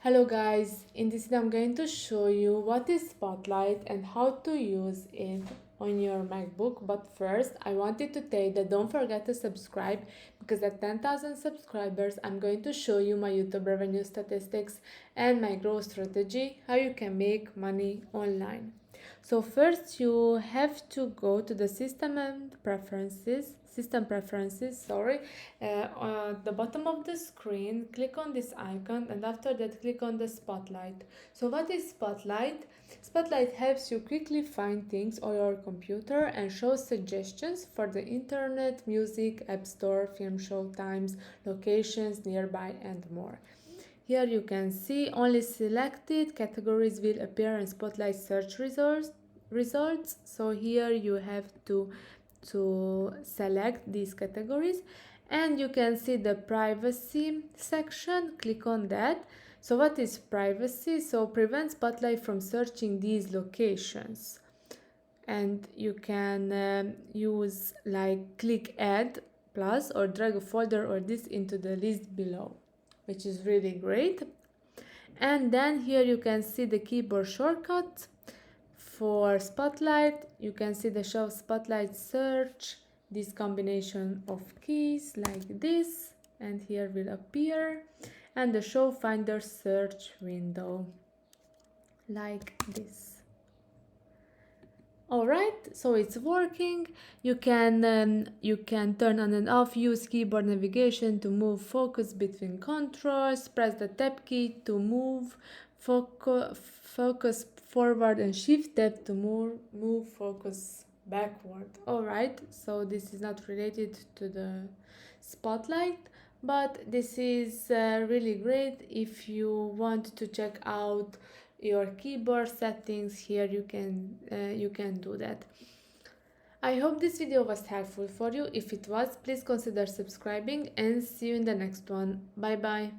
Hello guys, in this video I'm going to show you what is Spotlight and how to use it on your MacBook. But first I wanted to tell you that don't forget to subscribe, because at 10,000 subscribers I'm going to show you my YouTube revenue statistics and my growth strategy, how you can make money online. So first you have to go to the system preferences, at the bottom of the screen, click on this icon, and after that click on the Spotlight. So what is Spotlight? Spotlight helps you quickly find things on your computer and shows suggestions for the internet, music, app store, film show times, locations nearby, and more. Here you can see only selected categories will appear in Spotlight search results. So here you have to select these categories, and you can see the privacy section. Click on that. So what is privacy? So prevent Spotlight from searching these locations, and you can use like click add plus or drag a folder or this into the list below, which is really great. And then here you can see the keyboard shortcut for Spotlight. You can see the show Spotlight search, this combination of keys like this, and here will appear, and the show finder search window like this. Alright, so it's working. You can turn on and off, use keyboard navigation to move focus between controls, press the tab key to move focus forward, and shift tab to move focus backward. Alright, so this is not related to the Spotlight, but this is really great if you want to check out your keyboard settings. Here you can do that. I hope this video was helpful for you. If it was, please consider subscribing, and see you in the next one. Bye bye.